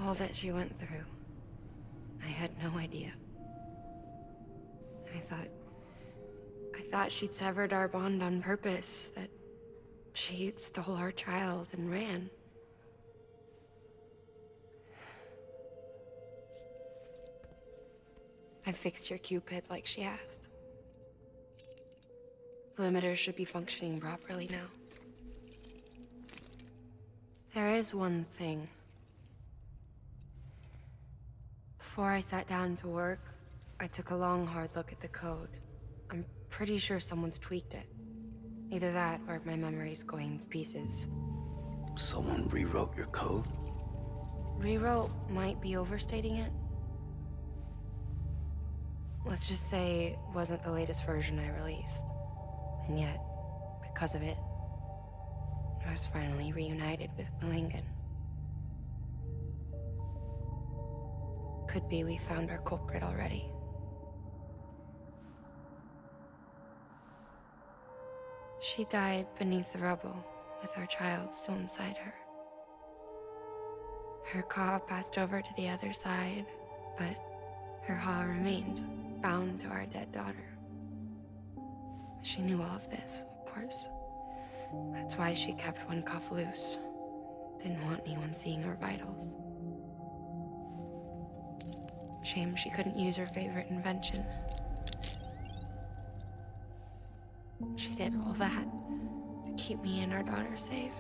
all that she went through. I had no idea. I thought she'd severed our bond on purpose, that she stole our child and ran. I fixed your Cupid like she asked. The limiter should be functioning properly now. There is one thing. Before I sat down to work, I took a long, hard look at the code. I'm pretty sure someone's tweaked it. Either that, or my memory's going to pieces. Someone rewrote your code? Rewrote might be overstating it. Let's just say it wasn't the latest version I released. And yet, because of it, I was finally reunited with Malingan. Could be we found our culprit already. She died beneath the rubble, with our child still inside her. Her Ka passed over to the other side, but her Ha remained, bound to our dead daughter. She knew all of this, of course. That's why she kept one cuff loose. Didn't want anyone seeing her vitals. Shame she couldn't use her favorite invention. She did all that to keep me and our daughter safe.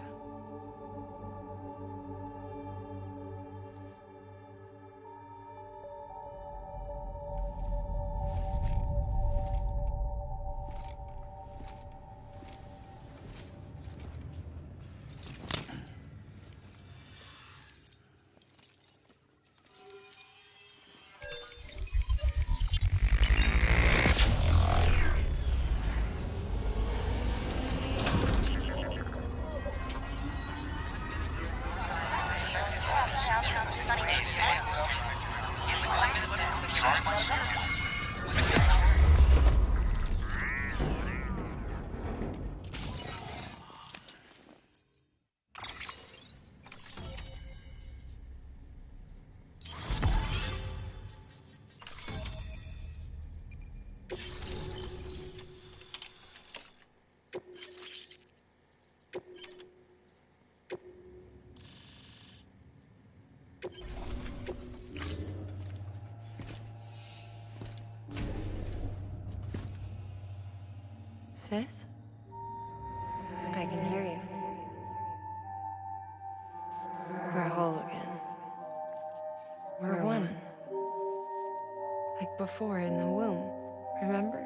Sis? I can hear you. We're whole again. We're one. Like before in the womb, remember?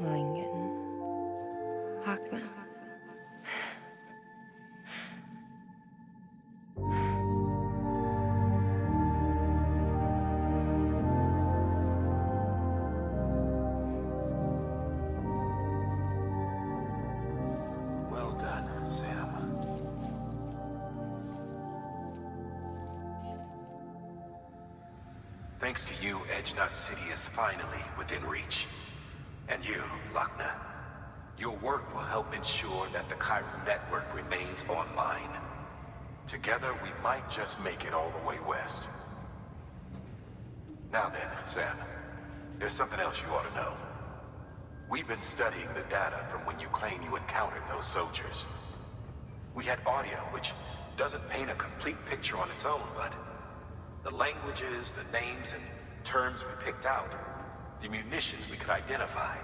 Malingan. Hakna. Thanks to you, Edgenut City is finally within reach. And you, Lakna, your work will help ensure that the Chiral network remains online. Together, we might just make it all the way west. Now then, Sam, there's something else you ought to know. We've been studying the data from when you claim you encountered those soldiers. We had audio, which doesn't paint a complete picture on its own, but the languages, the names, and terms we picked out, the munitions we could identify,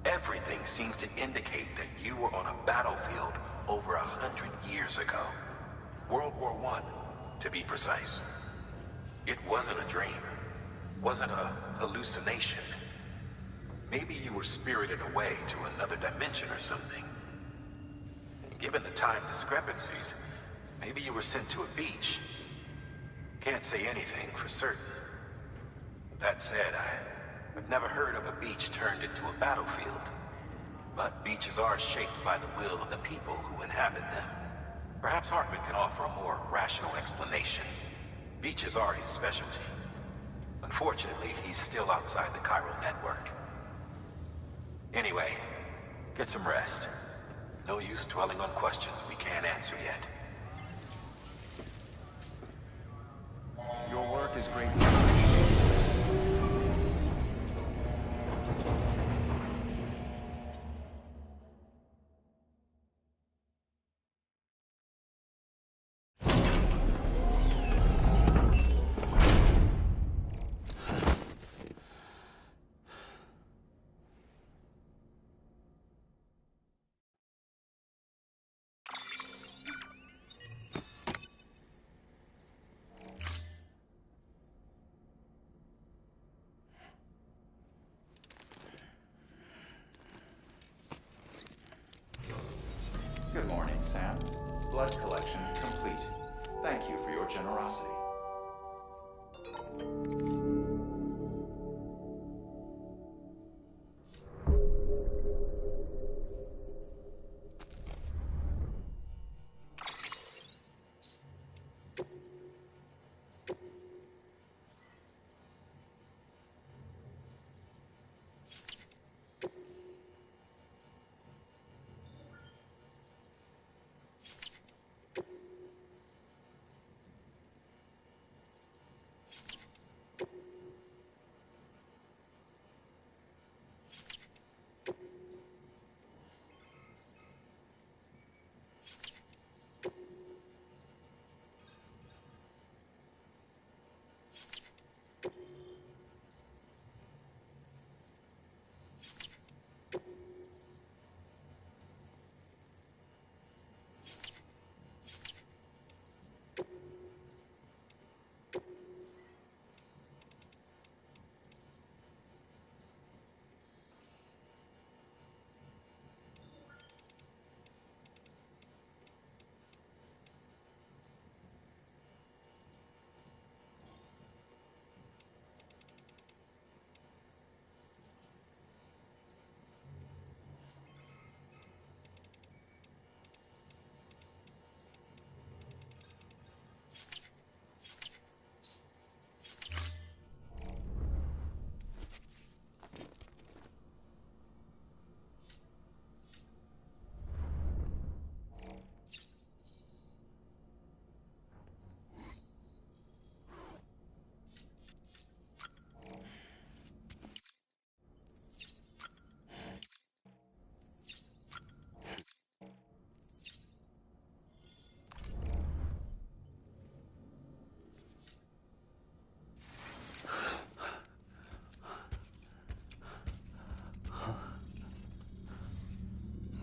everything seems to indicate that you were on a battlefield over 100 years ago. World War I, to be precise. It wasn't a dream, wasn't a hallucination. Maybe you were spirited away to another dimension or something. And given the time discrepancies, maybe you were sent to a beach. Can't say anything for certain. That said, I've never heard of a beach turned into a battlefield. But beaches are shaped by the will of the people who inhabit them. Perhaps Hartman can offer a more rational explanation. Beaches are his specialty. Unfortunately, he's still outside the Chiral network. Anyway, get some rest. No use dwelling on questions we can't answer yet. Your work is greatly appreciated. Good morning, Sam. Blood collection complete. Thank you for your generosity.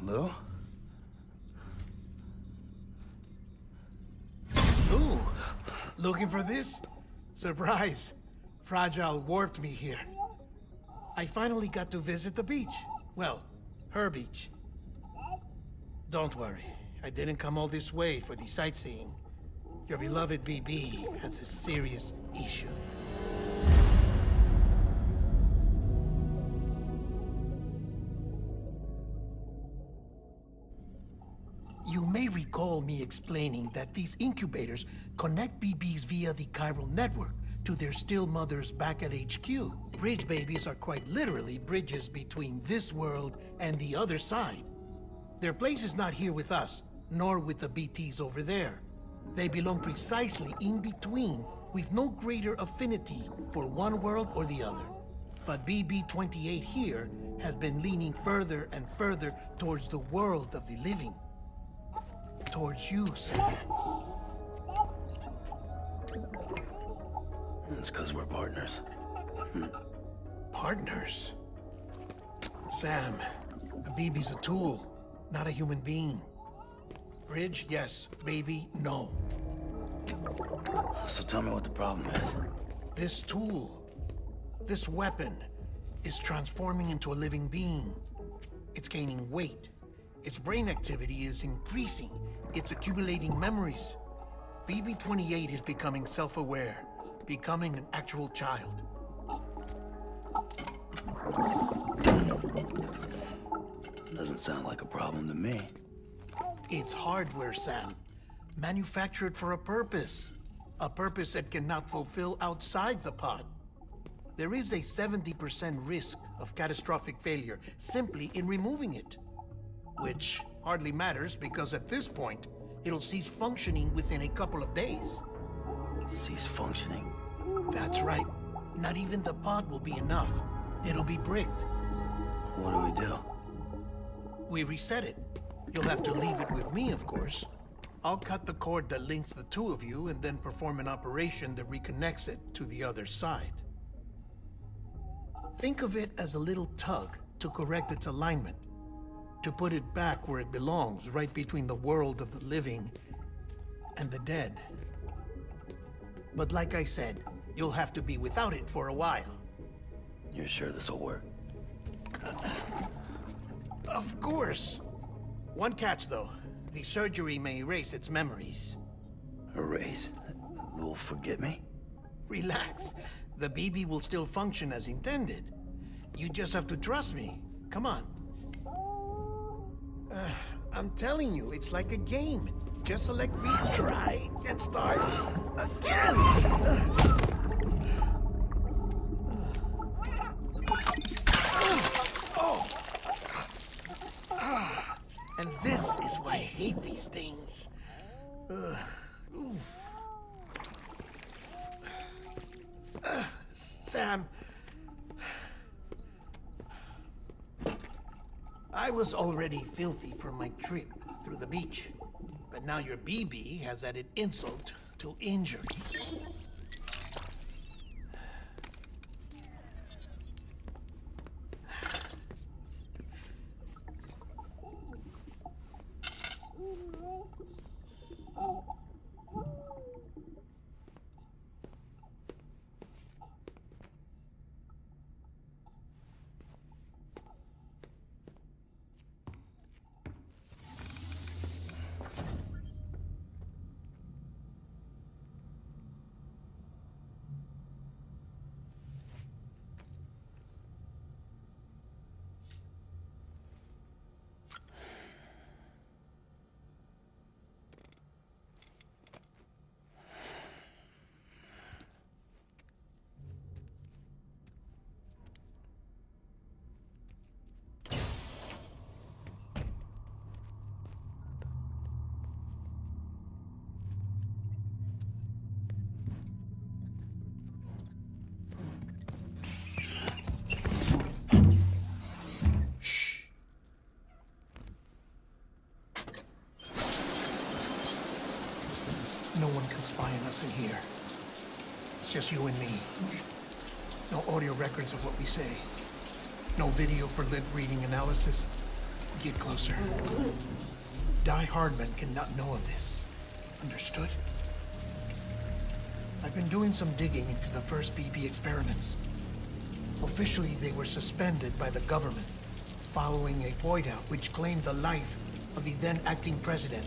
Lou? Ooh, looking for this? Surprise. Fragile warped me here. I finally got to visit the beach. Well, her beach. Don't worry, I didn't come all this way for the sightseeing. Your beloved BB has a serious issue. You may recall me explaining that these incubators connect BBs via the chiral network to their still mothers back at HQ. Bridge babies are quite literally bridges between this world and the other side. Their place is not here with us, nor with the BTs over there. They belong precisely in between, with no greater affinity for one world or the other. But BB-28 here has been leaning further and further towards the world of the living. Towards you, Sam. It's because we're partners. Partners? Sam, a BB's a tool, not a human being. Bridge, yes. Baby, no. So tell me what the problem is. This tool, this weapon, is transforming into a living being. It's gaining weight. Its brain activity is increasing. It's accumulating memories. BB-28 is becoming self-aware, becoming an actual child. Doesn't sound like a problem to me. It's hardware, Sam. Manufactured for a purpose. A purpose that cannot fulfill outside the pod. There is a 70% risk of catastrophic failure simply in removing it. Which hardly matters because at this point, it'll cease functioning within a couple of days. Cease functioning? That's right. Not even the pod will be enough. It'll be bricked. What do we do? We reset it. You'll have to leave it with me, of course. I'll cut the cord that links the two of you and then perform an operation that reconnects it to the other side. Think of it as a little tug to correct its alignment, to put it back where it belongs, right between the world of the living and the dead. But like I said, you'll have to be without it for a while. You're sure this'll work? Of course. One catch, though. The surgery may erase its memories. Erase? Will forget me? Relax. The BB will still function as intended. You just have to trust me. Come on. I'm telling you, it's like a game. Just select retry and start again. And this is why I hate these things. Sam, I was already filthy from my trip through the beach, but now your BB has added insult to injury. No one can spy on us in here. It's just you and me. No audio records of what we say. No video for lip reading analysis. Get closer. Die Hardman cannot know of this. Understood? I've been doing some digging into the first BB experiments. Officially, they were suspended by the government, following a void-out which claimed the life of the then acting president.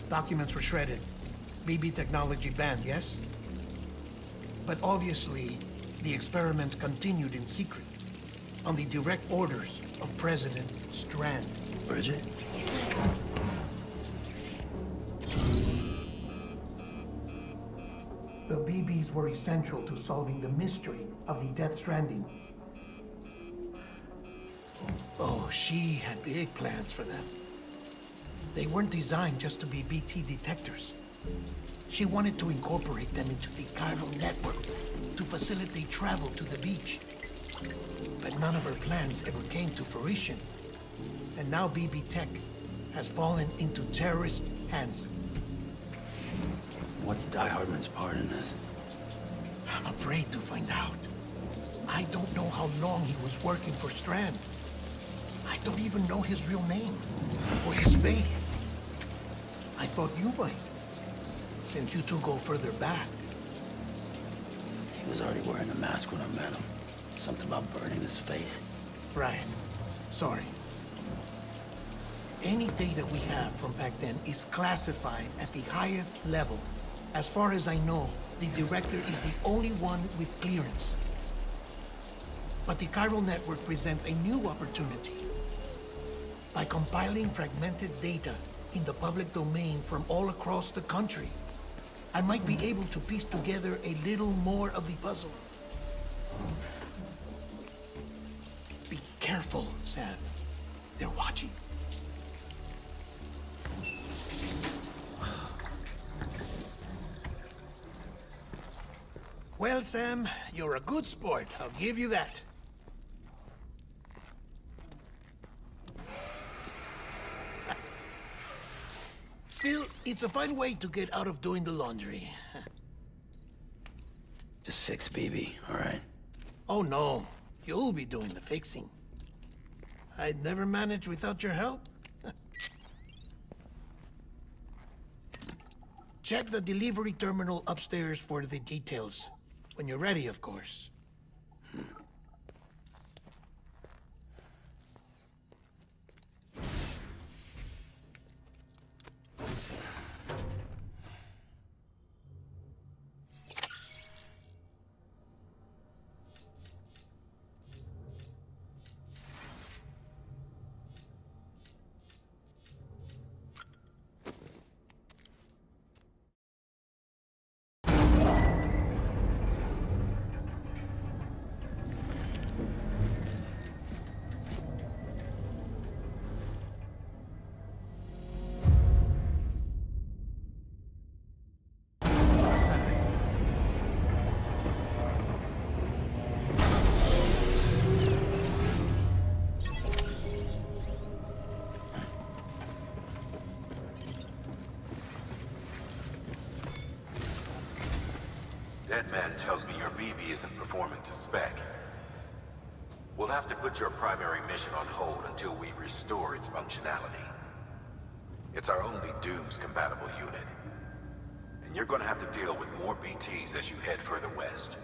Documents were shredded. BB technology banned, yes? But obviously, the experiments continued in secret, on the direct orders of President Strand. Bridget? The BBs were essential to solving the mystery of the Death Stranding. Oh, she had big plans for them. They weren't designed just to be BT detectors. She wanted to incorporate them into the chiral network to facilitate travel to the beach. But none of her plans ever came to fruition. And now BB Tech has fallen into terrorist hands. What's Die Hardman's part in this? I'm afraid to find out. I don't know how long he was working for Strand. I don't even know his real name or his face. I thought you might, since you two go further back. He was already wearing a mask when I met him. Something about burning his face. Right. Sorry. Any data we have from back then is classified at the highest level. As far as I know, the director is the only one with clearance. But the chiral network presents a new opportunity. By compiling fragmented data in the public domain from all across the country, I might be able to piece together a little more of the puzzle. Be careful, Sam. They're watching. Well, Sam, you're a good sport. I'll give you that. Still, it's a fine way to get out of doing the laundry. Just fix BB, all right? Oh, no. You'll be doing the fixing. I'd never manage without your help. Check the delivery terminal upstairs for the details. When you're ready, of course. Dead man tells me your BB isn't performing to spec. We'll have to put your primary mission on hold until we restore its functionality. It's our only Dooms-compatible unit. And you're gonna have to deal with more BTs as you head further west.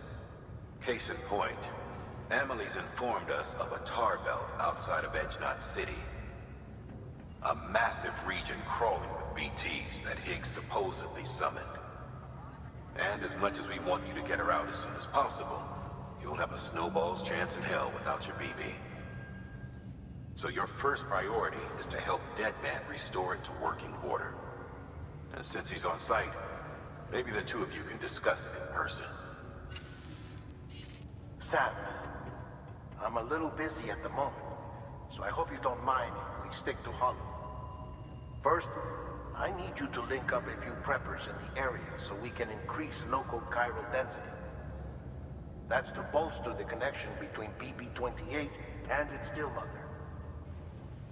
Case in point, Emily's informed us of a tar belt outside of Edgenot City. A massive region crawling with BTs that Higgs supposedly summoned. And as much as we want you to get her out as soon as possible, you'll have a snowball's chance in hell without your BB. So your first priority is to help Deadman restore it to working order. And since he's on site, maybe the two of you can discuss it in person. Sam, I'm a little busy at the moment, so I hope you don't mind if we stick to Hollow. First, I need you to link up a few preppers in the area so we can increase local chiral density. That's to bolster the connection between BB-28 and its stillmother.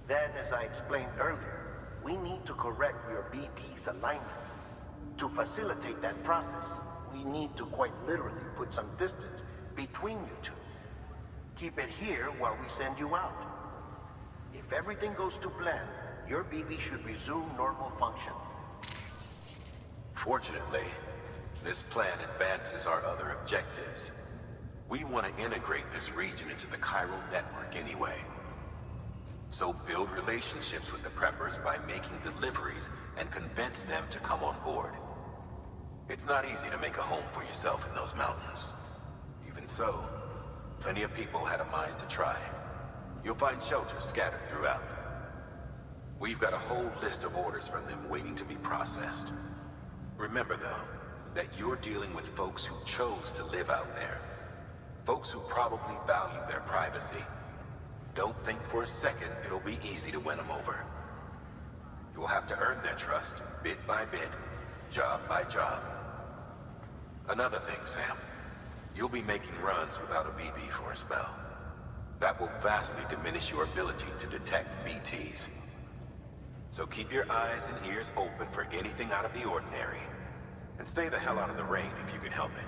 Then, as I explained earlier, we need to correct your BB's alignment. To facilitate that process, we need to quite literally put some distance between you two. Keep it here while we send you out. If everything goes to plan, your BB should resume normal function. Fortunately, this plan advances our other objectives. We want to integrate this region into the chiral network anyway. So build relationships with the preppers by making deliveries and convince them to come on board. It's not easy to make a home for yourself in those mountains. Even so, plenty of people had a mind to try. You'll find shelters scattered throughout. We've got a whole list of orders from them waiting to be processed. Remember, though, that you're dealing with folks who chose to live out there. Folks who probably value their privacy. Don't think for a second it'll be easy to win them over. You'll have to earn their trust, bit by bit, job by job. Another thing, Sam. You'll be making runs without a BB for a spell. That will vastly diminish your ability to detect BTs. So keep your eyes and ears open for anything out of the ordinary. And stay the hell out of the rain if you can help it.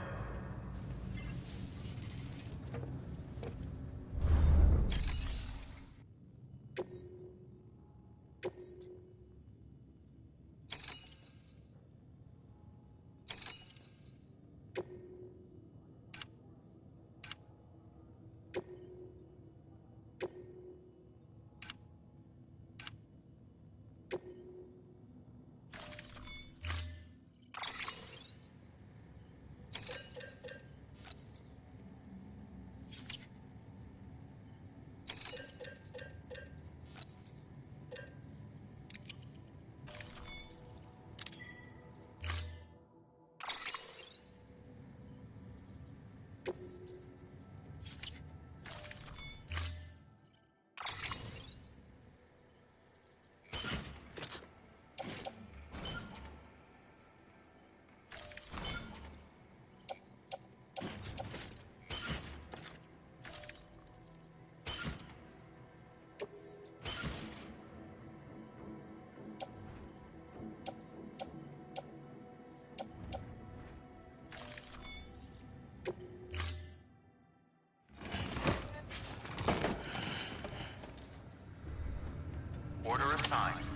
Order assigned.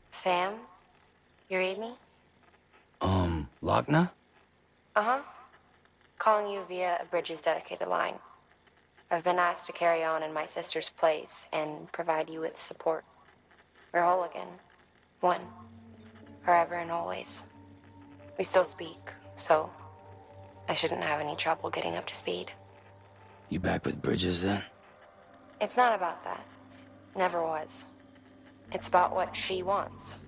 Sam, you read me? Lochna? Uh-huh. Calling you via a Bridges dedicated line. I've been asked to carry on in my sister's place and provide you with support. We're whole again. One. Forever and always. We still speak, so I shouldn't have any trouble getting up to speed. You back with Bridges then? It's not about that. Never was. It's about what she wants.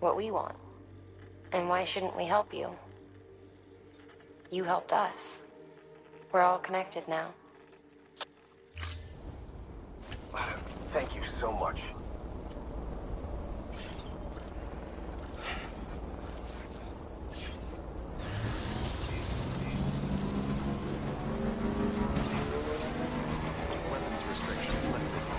What we want. And why shouldn't we help you? You helped us. We're all connected now. Thank you so much. Weapons restrictions lifted.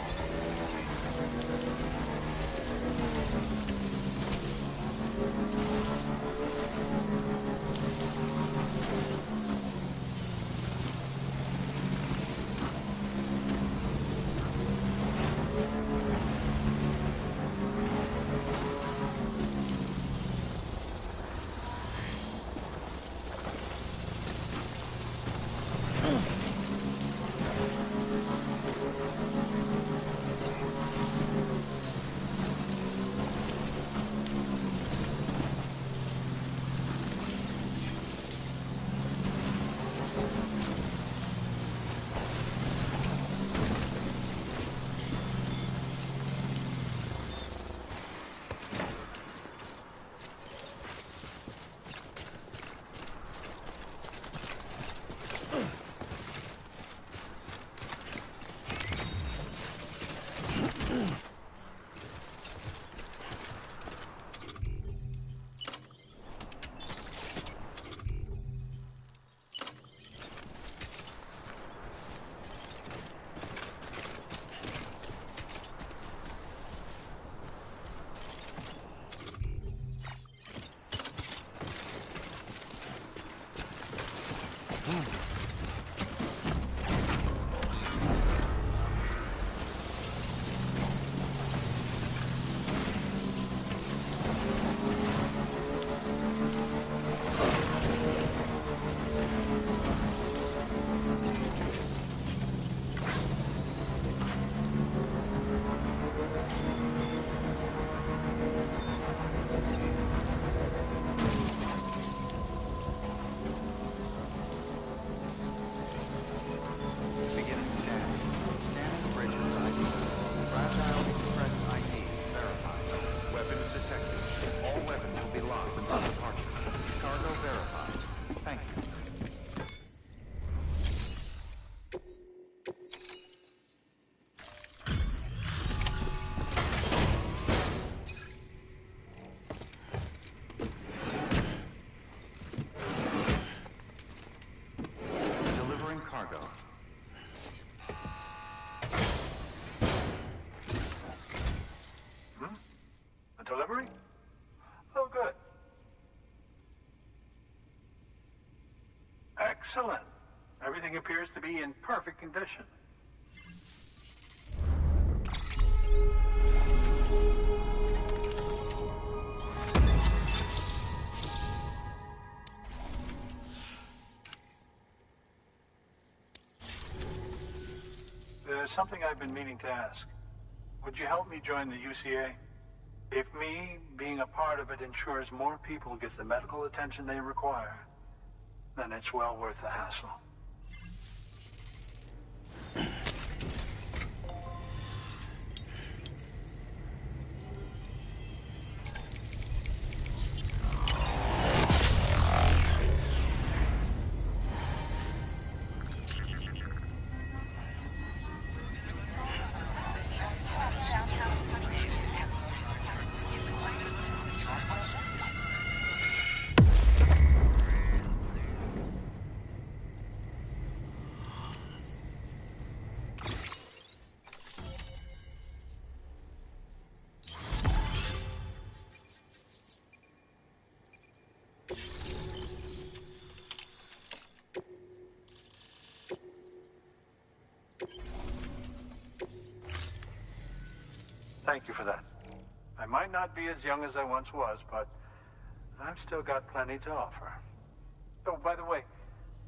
Delivery? Oh, good. Excellent. Everything appears to be in perfect condition. There's something I've been meaning to ask. Would you help me join the UCA? If me being a part of it ensures more people get the medical attention they require, then it's well worth the hassle. Thank you for that. I might not be as young as I once was, but I've still got plenty to offer. Oh, by the way,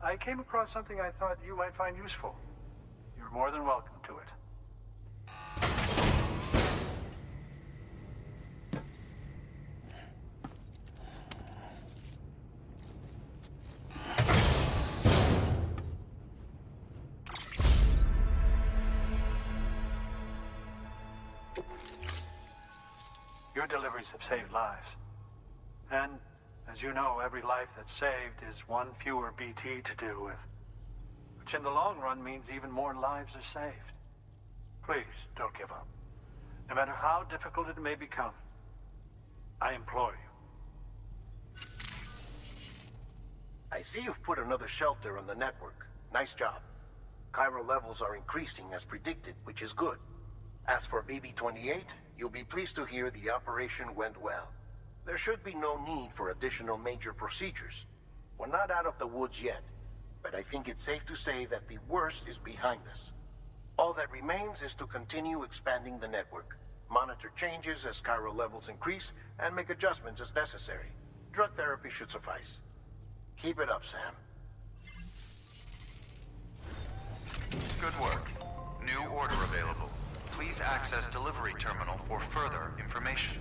I came across something I thought you might find useful. You're more than welcome to it. Your deliveries have saved lives. And, as you know, every life that's saved is one fewer BT to deal with. Which in the long run means even more lives are saved. Please, don't give up. No matter how difficult it may become, I implore you. I see you've put another shelter on the network. Nice job. Chiral levels are increasing as predicted, which is good. As for BB-28, you'll be pleased to hear the operation went well. There should be no need for additional major procedures. We're not out of the woods yet, but I think it's safe to say that the worst is behind us. All that remains is to continue expanding the network, monitor changes as chiral levels increase, and make adjustments as necessary. Drug therapy should suffice. Keep it up, Sam. Good work. New order available. Please access delivery terminal for further information.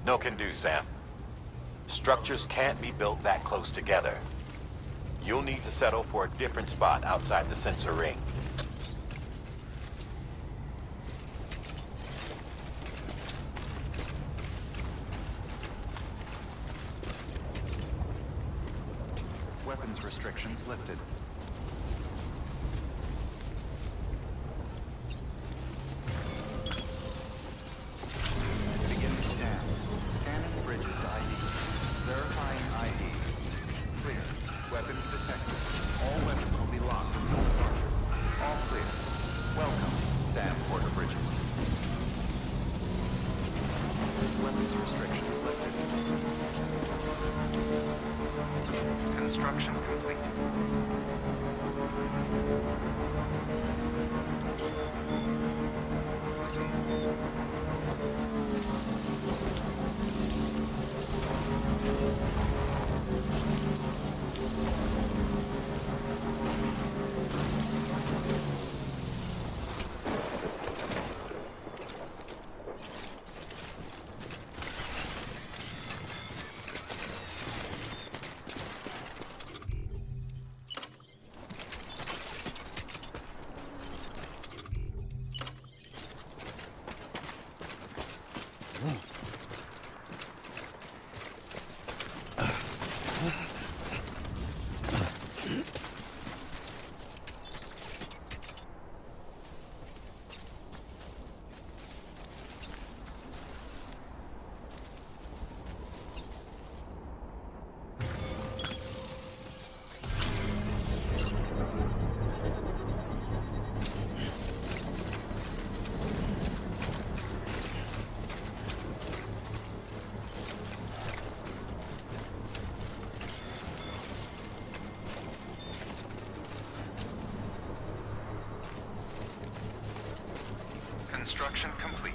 No can do, Sam. Structures can't be built that close together. You'll need to settle for a different spot outside the sensor ring. Weapons restrictions lifted. Begin to scan. Scanning bridges ID. Verifying ID. Clear. Weapons detected. All weapons will be locked until departure. All clear. Welcome, Sam Porter Bridges. Weapons restrictions lifted. Construction complete. Construction complete.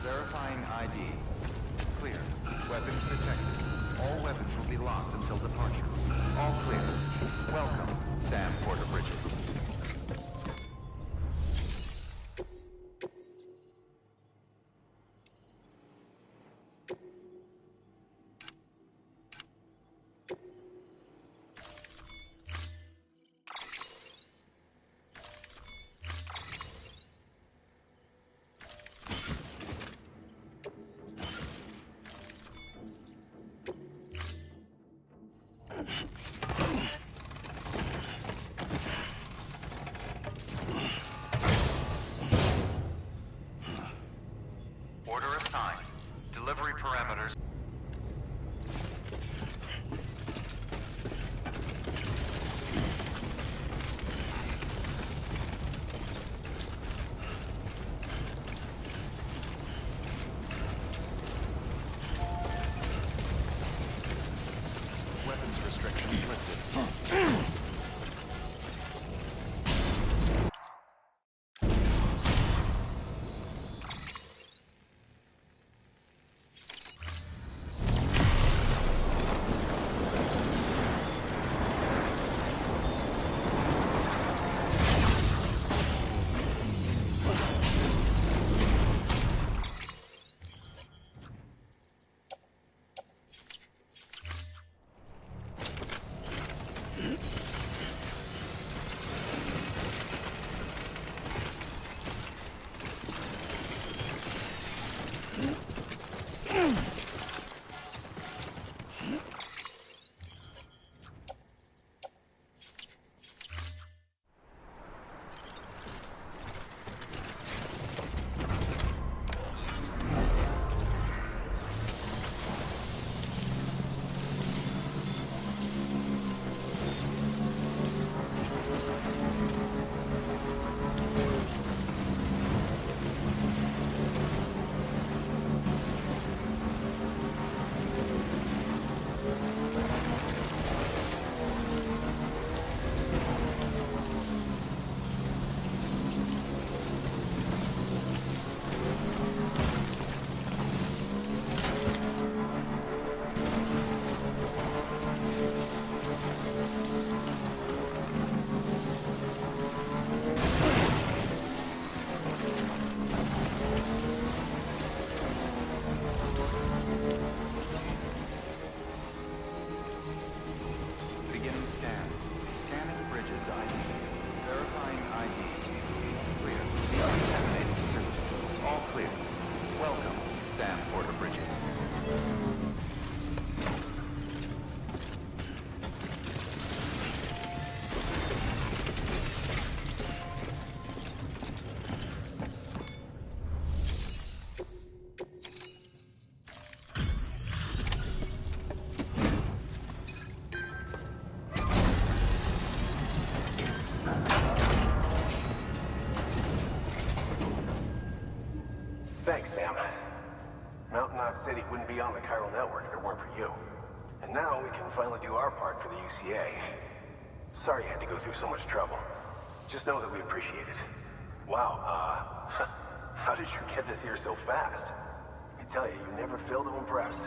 Verifying ID. Clear. Weapons detected. All weapons will be locked until departure. All clear. Welcome, Sam Porter Bridges. Order assigned. Delivery parameters. Weapons restrictions lifted. Beginning scan. Scanning Bridges ID. Verifying ID. Clear. Decontaminating suit. All clear. Welcome, Sam Porter Bridges. Thanks, Sam. Mountain Knot City wouldn't be on the chiral network if it weren't for you. And now we can finally do our part for the UCA. Sorry you had to go through so much trouble. Just know that we appreciate it. Wow, how did you get this here so fast? I tell you, you never fail to impress.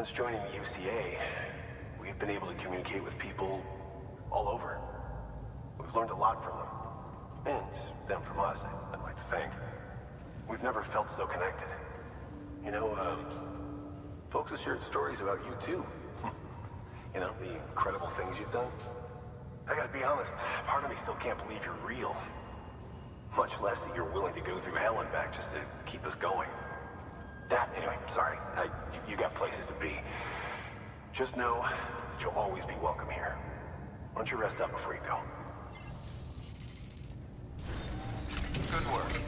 Since joining the UCA, we've been able to communicate with people all over. We've learned a lot from them. And them from us, I'd like to think. We've never felt so connected. You know, folks have shared stories about you too. You know, the incredible things you've done. I gotta be honest, part of me still can't believe you're real. Much less that you're willing to go through hell and back just to keep us going. Anyway, sorry. You got places to be. Just know that you'll always be welcome here. Why don't you rest up before you go? Good work.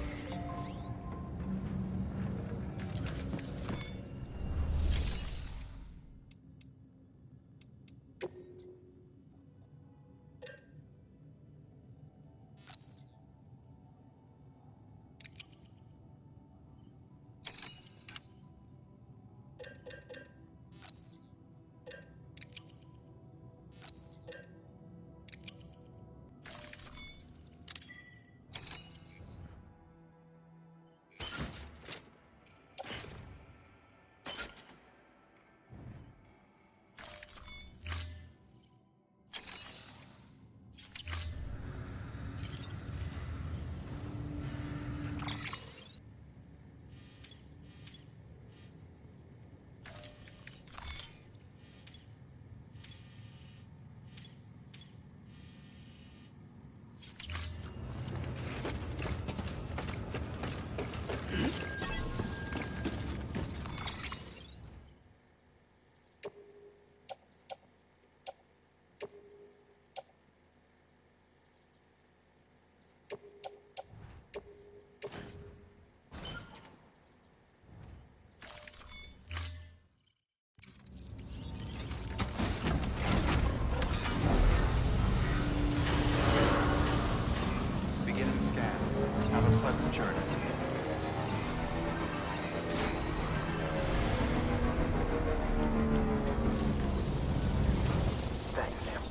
Journey. Thanks, Sam.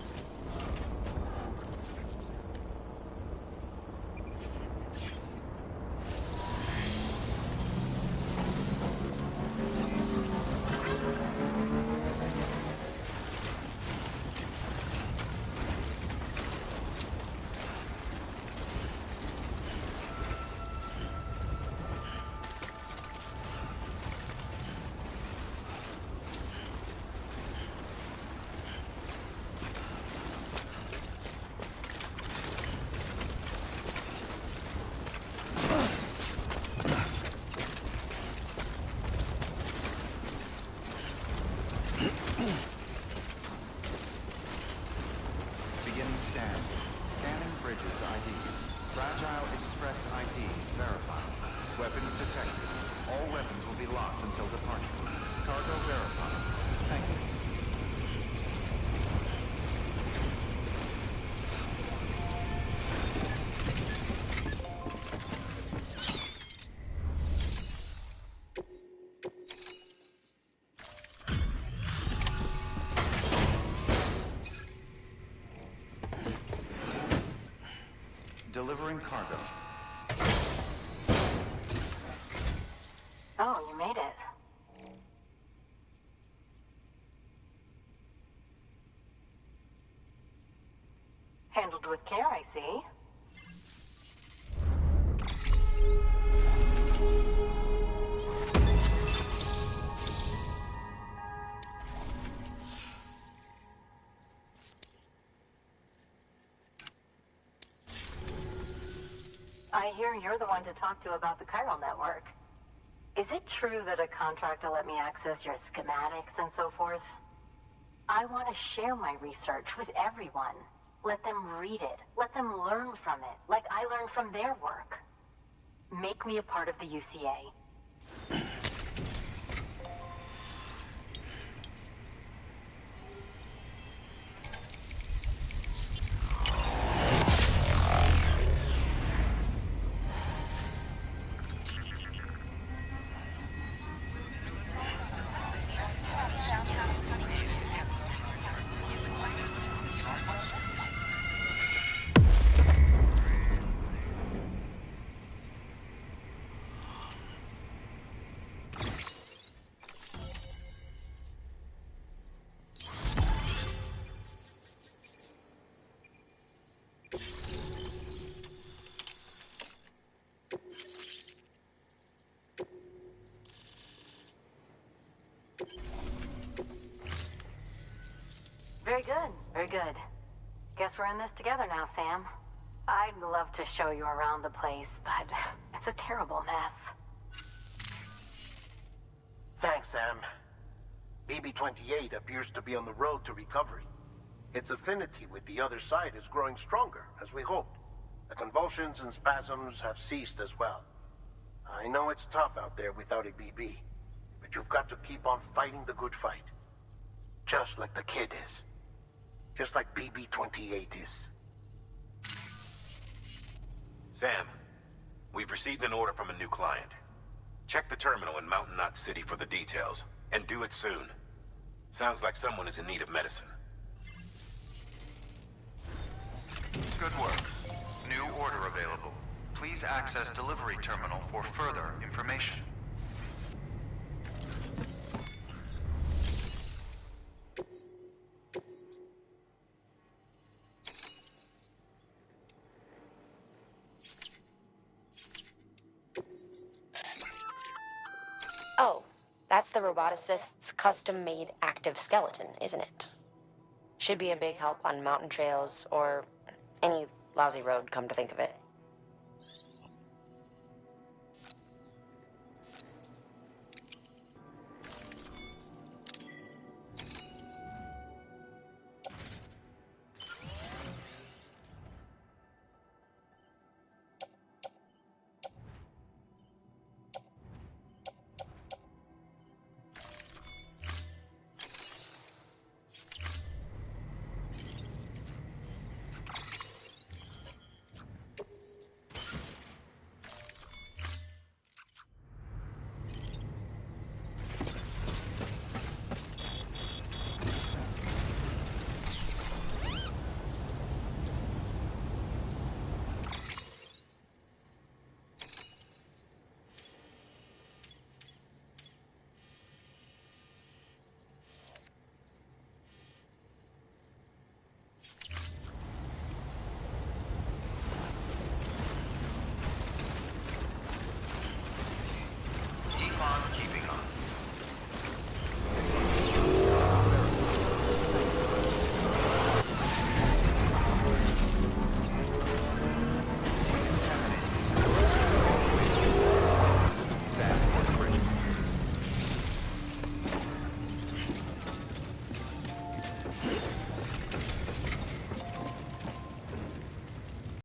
Beginning scan. Scanning bridges ID. Fragile Express ID verified. Weapons detected. All weapons will be locked until departure. Cargo verified. Thank you. Delivering cargo. Oh, you made it. Handled with care, I see. I hear you're the one to talk to about the chiral network. Is it true that a contractor let me access your schematics and so forth? I want to share my research with everyone. Let them read it. Let them learn from it, like I learned from their work. Make me a part of the UCA. good. Guess we're in this together now, Sam. I'd love to show you around the place, but it's a terrible mess. Thanks, Sam. BB-28 appears to be on the road to recovery. Its affinity with the other side is growing stronger, as we hoped. The convulsions and spasms have ceased as well. I know it's tough out there without a BB, but you've got to keep on fighting the good fight. Just like the kid is. Just like BB-28 is. Sam, we've received an order from a new client. Check the terminal in Mountain Knot City for the details, and do it soon. Sounds like someone is in need of medicine. Good work. New order available. Please access delivery terminal for further information. Oh, that's the roboticist's custom-made active skeleton, isn't it? Should be a big help on mountain trails or any lousy road, come to think of it.